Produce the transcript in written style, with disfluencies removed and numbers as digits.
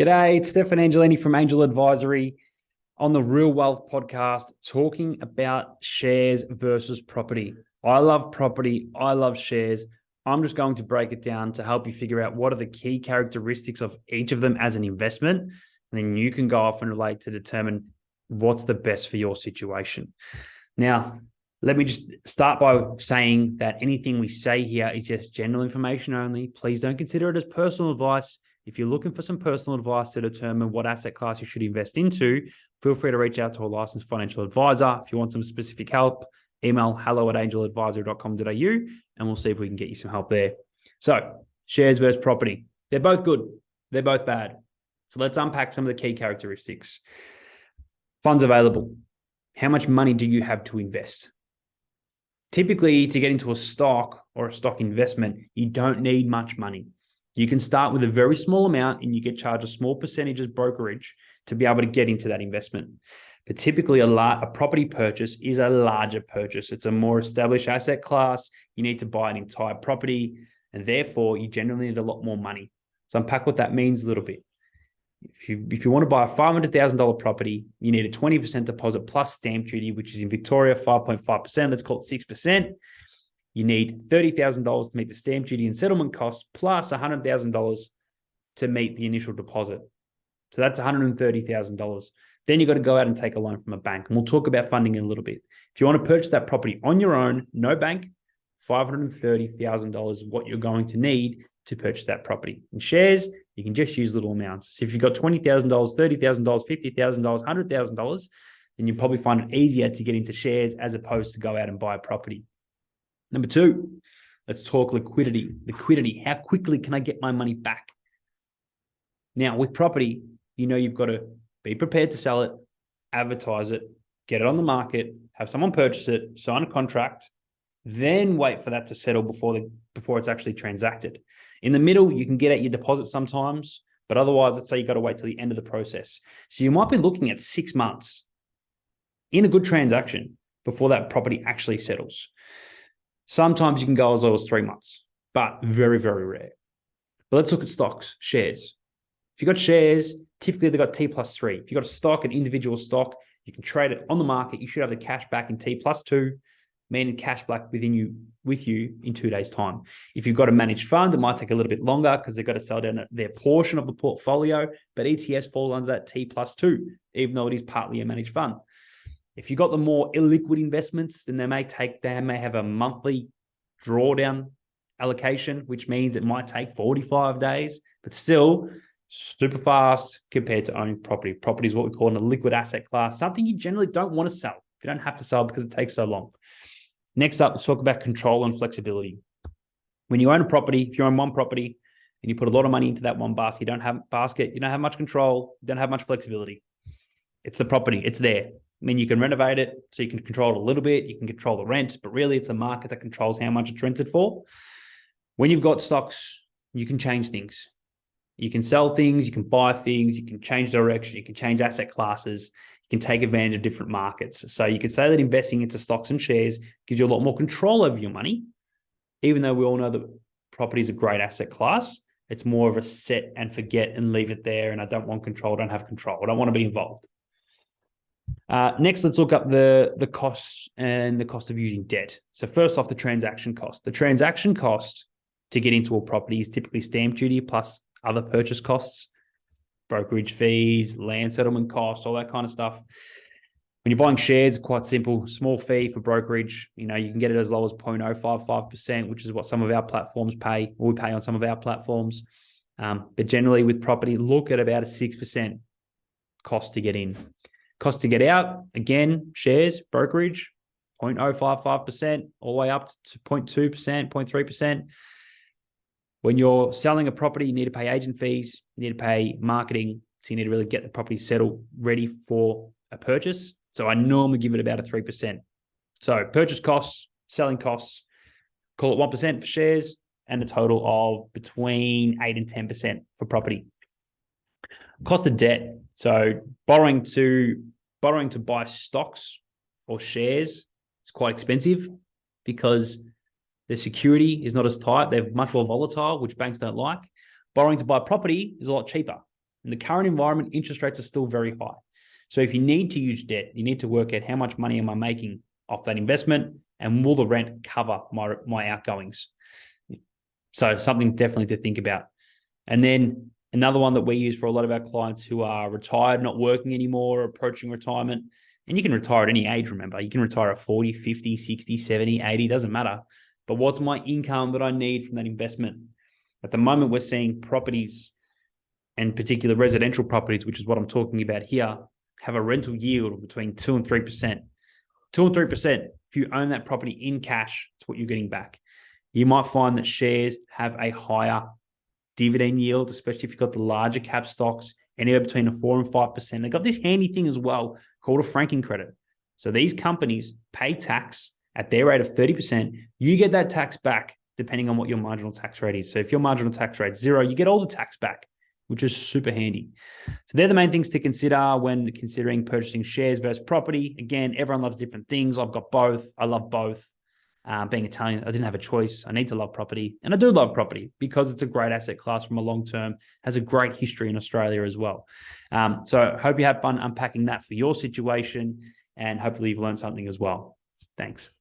G'day, it's Stefan Angelini from Angel Advisory on the Real Wealth Podcast, talking about shares versus property. I love property. I love shares. I'm just going to break it down to help you figure out what are the key characteristics of each of them as an investment. And then you can go off and relate to determine what's the best for your situation. Now, let me just start by saying that anything we say here is just general information only. Please don't consider it as personal advice. If you're looking for some personal advice to determine what asset class you should invest into, feel free to reach out to a licensed financial advisor. If you want some specific help, email hello@angeladvisory.com.au and we'll see if we can get you some help there. So, shares versus property. They're both good. They're both bad. So let's unpack some of the key characteristics. Funds available. How much money do you have to invest? Typically, to get into a stock or a stock investment, you don't need much money. You can start with a very small amount and you get charged a small percentage as brokerage to be able to get into that investment. But typically, a property purchase is a larger purchase. It's a more established asset class. You need to buy an entire property, and therefore you generally need a lot more money. So unpack what that means a little bit. If you want to buy a $500,000 property, you need a 20% deposit plus stamp duty, which is in Victoria 5.5%. Let's call it 6%. You need $30,000 to meet the stamp duty and settlement costs, plus $100,000 to meet the initial deposit. So that's $130,000. Then you've got to go out and take a loan from a bank. And we'll talk about funding in a little bit. If you want to purchase that property on your own, no bank, $530,000 is what you're going to need to purchase that property. In shares, you can just use little amounts. So if you've got $20,000, $30,000, $50,000, $100,000, then you probably find it easier to get into shares as opposed to go out and buy a property. Number two, let's talk liquidity. Liquidity, how quickly can I get my money back? Now, with property, you've got to be prepared to sell it, advertise it, get it on the market, have someone purchase it, sign a contract, then wait for that to settle before it's actually transacted. In the middle, you can get at your deposit sometimes, but otherwise, let's say you've got to wait till the end of the process. So you might be looking at 6 months in a good transaction before that property actually settles. Sometimes you can go as low as 3 months, but very, very rare. But let's look at stocks, shares. If you've got shares, typically they've got T+3. If you've got a stock, an individual stock, you can trade it on the market. You should have the cash back in T+2, meaning cash back with you in 2 days' time. If you've got a managed fund, it might take a little bit longer because they've got to sell down their portion of the portfolio, but ETFs fall under that T+2, even though it is partly a managed fund. If you've got the more illiquid investments, then they may have a monthly drawdown allocation, which means it might take 45 days, but still super fast compared to owning property. Property is what we call a liquid asset class, something you generally don't want to sell. You don't have to sell because it takes so long. Next up, let's talk about control and flexibility. When you own a property, if you own one property and you put a lot of money into that one basket, you don't have much control, you don't have much flexibility. It's the property, it's there. I mean, you can renovate it, so you can control it a little bit. You can control the rent, but really it's a market that controls how much it's rented for. When you've got stocks, you can change things. You can sell things, you can buy things, you can change direction, you can change asset classes, you can take advantage of different markets. So you could say that investing into stocks and shares gives you a lot more control over your money, even though we all know that property is a great asset class. It's more of a set and forget and leave it there, and I don't want control, I don't have control, I don't want to be involved. Next, let's look up the costs and the cost of using debt. So first off, the transaction cost. The transaction cost to get into a property is typically stamp duty plus other purchase costs, brokerage fees, land settlement costs, all that kind of stuff. When you're buying shares, quite simple, small fee for brokerage. You can get it as low as 0.055%, which is what some of our platforms pay, or we pay on some of our platforms. But generally with property, look at about a 6% cost to get in. Cost to get out, again, shares, brokerage, 0.055%, all the way up to 0.2%, 0.3%. When you're selling a property, you need to pay agent fees, you need to pay marketing, so you need to really get the property settled, ready for a purchase. So I normally give it about a 3%. So purchase costs, selling costs, call it 1% for shares, and a total of between 8 and 10% for property. Cost of debt. So borrowing to buy stocks or shares is quite expensive because the security is not as tight. They're much more volatile, which banks don't like. Borrowing to buy property is a lot cheaper. In the current environment, interest rates are still very high. So if you need to use debt, you need to work out how much money am I making off that investment, and will the rent cover my outgoings? So something definitely to think about. And then another one that we use for a lot of our clients who are retired, not working anymore, approaching retirement. And you can retire at any age, remember. You can retire at 40, 50, 60, 70, 80, doesn't matter. But what's my income that I need from that investment? At the moment, we're seeing properties, and particular residential properties, which is what I'm talking about here, have a rental yield of between 2 and 3%. 2 and 3%. If you own that property in cash, it's what you're getting back. You might find that shares have a higher dividend yield, especially if you've got the larger cap stocks, anywhere between a 4 and 5%. They've got this handy thing as well called a franking credit. So these companies pay tax at their rate of 30%. You get that tax back depending on what your marginal tax rate is. So if your marginal tax rate is 0, you get all the tax back, which is super handy. So they're the main things to consider when considering purchasing shares versus property. Again, everyone loves different things. I've got both. I love both. Being Italian, I didn't have a choice. I need to love property. And I do love property because it's a great asset class from a long term, has a great history in Australia as well. So I hope you have fun unpacking that for your situation, and hopefully you've learned something as well. Thanks.